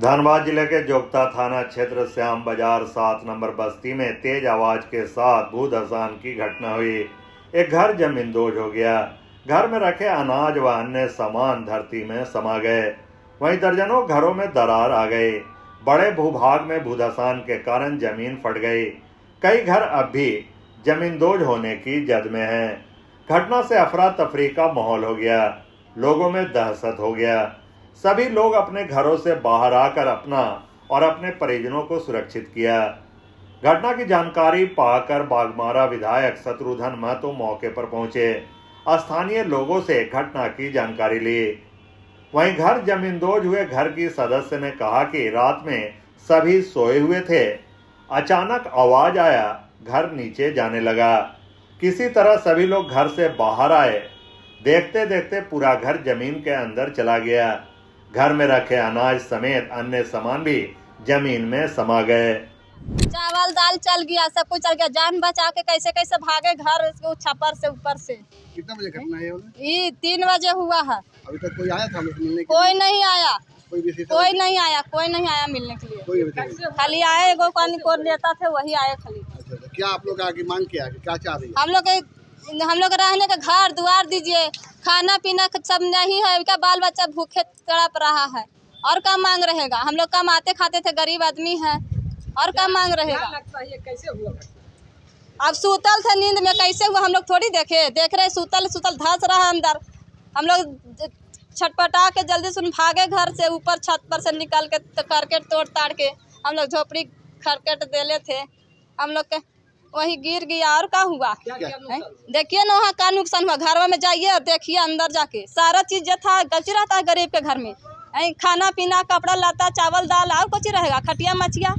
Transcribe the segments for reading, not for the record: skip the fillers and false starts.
धनबाद जिले के जोगता थाना क्षेत्र श्याम बाजार 7 नंबर बस्ती में तेज आवाज के साथ भूधसान की घटना हुई। एक घर जमींदोज हो गया। घर में रखे अनाज व अन्य सामान धरती में समा गए। वहीं दर्जनों घरों में दरार आ गई। बड़े भूभाग में भूधसान के कारण जमीन फट गई। कई घर अब भी जमींदोज होने की जद में हैं। घटना से अफरा तफरी का माहौल हो गया। लोगों में दहशत हो गया। सभी लोग अपने घरों से बाहर आकर अपना और अपने परिजनों को सुरक्षित किया। घटना की जानकारी पाकर बागमारा विधायक शत्रुघ्न महतो मौके पर पहुंचे। स्थानीय लोगों से घटना की जानकारी ली। वहीं घर जमींदोज हुए घर की सदस्य ने कहा कि रात में सभी सोए हुए थे। अचानक आवाज आया, घर नीचे जाने लगा। किसी तरह सभी लोग घर से बाहर आए। देखते देखते पूरा घर जमीन के अंदर चला गया। घर में रखे अनाज समेत अन्य सामान भी जमीन में समा गए। चावल दाल चल गया, सब कुछ चल गया। जान बचा के कैसे कैसे भागे घर छप्पर से ऊपर से। कितना बजे घटना है ये 3 बजे हुआ है। अभी तक कोई आया था मिलने के कोई नहीं आया। कोई कोई नहीं आया मिलने के लिए। कोई खाली आए एगो पानी को लेता थे, वही आए खाली। अच्छा, क्या आप लोग आगे मांग किया कि क्या चाह रही है? हम लोग रहने का घर द्वार दीजिए, खाना पीना सब नहीं है। क्या बाल बच्चा भूखे तड़प रहा है, और क्या मांग रहेगा? हम लोग कमाते खाते थे, गरीब आदमी है, और क्या मांग रहेगा? कैसे हुआ? अब सूतल थे नींद में, कैसे हुआ हम लोग थोड़ी देख रहे सूतल धंस रहा अंदर। हम लोग छटपटा के जल्दी सुन भागे घर से ऊपर छत पर से निकल के करकट तोड़ ताड़ के हम लोग झोपड़ी खरकट देले थे। हम लोग के वही गिर गया, और क्या हुआ? देखिए ना वहाँ का नुकसान हुआ। घर में जाइए और देखिए अंदर जाके सारा चीज जो था गलती रहता है गरीब के घर में। खाना पीना कपड़ा लता चावल दाल और कुछ रहेगा, खटिया मछिया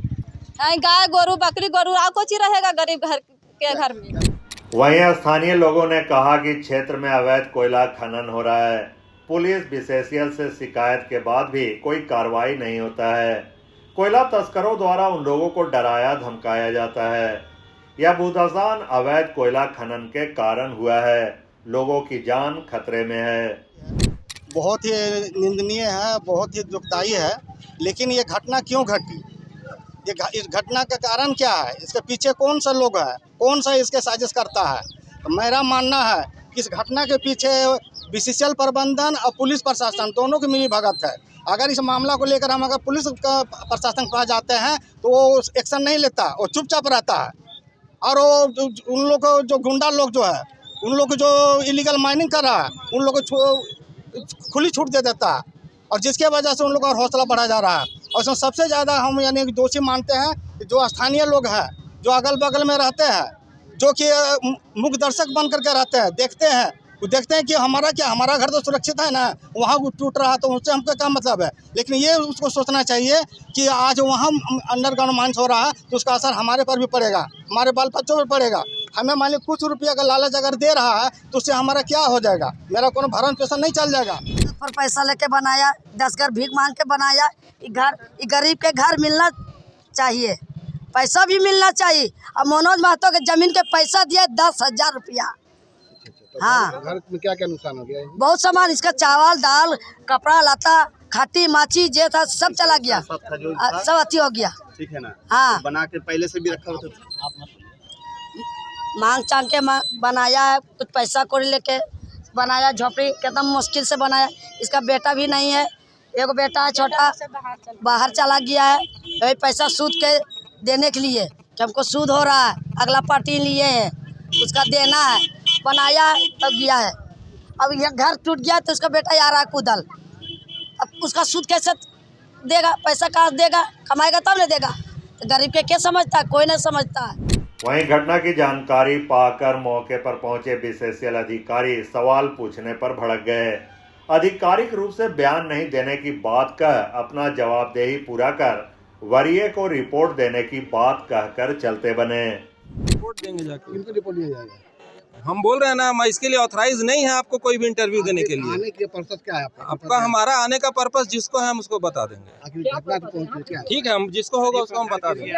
गाय गोरू बकरी गोरू और कुछ रहेगा गरीब घर के घर में। वहीं स्थानीय लोगों ने कहा कि क्षेत्र में अवैध कोयला खनन हो रहा है। पुलिस बीसीसीएल से शिकायत के बाद भी कोई कार्रवाई नहीं होता है। कोयला तस्करों द्वारा उन लोगों को डराया धमकाया जाता है। यह भूधसान अवैध कोयला खनन के कारण हुआ है। लोगों की जान खतरे में है। बहुत ही निंदनीय है, बहुत ही दुखदायी है। लेकिन ये घटना क्यों घटी, इस घटना का कारण क्या है, इसके पीछे कौन सा लोग है, कौन सा इसके साजिश करता है? तो मेरा मानना है कि इस घटना के पीछे बीसीसीएल प्रबंधन और पुलिस प्रशासन दोनों की मिली भगत है। अगर इस मामला को लेकर हम अगर पुलिस का प्रशासन पास जाते हैं तो वो एक्शन नहीं लेता, वो चुपचाप रहता है। और वो उन लोग को जो गुंडा लोग जो है, उन लोग को जो इलीगल माइनिंग कर रहा है, उन लोग को खुली छूट दे देता है, और जिसके वजह से उन लोग का हौसला बढ़ा जा रहा है। और इसमें सबसे ज़्यादा हम यानी दोषी मानते हैं जो स्थानीय लोग हैं, जो अगल बगल में रहते हैं, जो कि मुख्य दर्शक बन करके रहते हैं, देखते हैं कि हमारा घर तो सुरक्षित है ना, वहाँ वो टूट रहा है तो उससे हमको क्या मतलब है। लेकिन ये उसको सोचना चाहिए कि आज वहाँ अंडरग्राउंड माइंस हो रहा है तो उसका असर हमारे पर भी पड़ेगा, हमारे बाल बच्चों पर पड़ेगा। हमें मान ली कुछ रुपया का लालच अगर दे रहा है तो उससे हमारा क्या हो जाएगा? मेरा कोनो भरण पोषण नहीं चल जाएगा। पर पैसा लेके बनाया, 10 घर भीख मांग के बनाया। गरीब के घर मिलना चाहिए, पैसा भी मिलना चाहिए। अब मनोज महतो के जमीन के पैसा दिया 10,000 रुपया। हाँ, घर में क्या क्या नुकसान हो गया? बहुत सामान, इसका चावल दाल कपड़ा लता खाटी माची जे था सब चला गया, सब अति हो गया। ठीक है ना? हाँ, बना के पहले से भी रखा होता था? मांग चांग के बनाया है, कुछ पैसा कोड़ी लेके बनाया। झोपड़ी एकदम मुश्किल से बनाया। इसका बेटा भी नहीं है, एगो बेटा है छोटा, बाहर चला गया है। वही पैसा सूद के देने के लिए कि हमको सूद हो रहा है, अगला पार्टी लिए है, उसका देना है। बनाया तब गया है। अब यह घर टूट गया तो उसका बेटा आ रहा है कुदल। अब उसका सूद कैसे देगा? पैसा कहाँ देगा? कमाएगा तब नहीं देगा। तो गरीब के क्या समझता है? कोई नहीं समझता है। वहीं घटना की जानकारी पाकर मौके पर पहुंचे बीसीसीएल अधिकारी सवाल पूछने पर भड़क गए। आधिकारिक रूप से बयान नहीं देने की बात कह अपना जवाबदेही पूरा कर वरीय को रिपोर्ट देने की बात कहकर चलते बने। रिपोर्ट देंगे जाके। किनको रिपोर्ट दिया जाएगा? हम बोल रहे हैं ना, मैं इसके लिए ऑथराइज नहीं है आपको कोई भी इंटरव्यू देने के लिए। आने के पर्पस क्या है आपका हमारा आने का पर्पस जिसको है हम उसको बता देंगे। आखिर घटना तो पहुंची क्या? ठीक है, हम जिसको होगा उसको हम बता देंगे।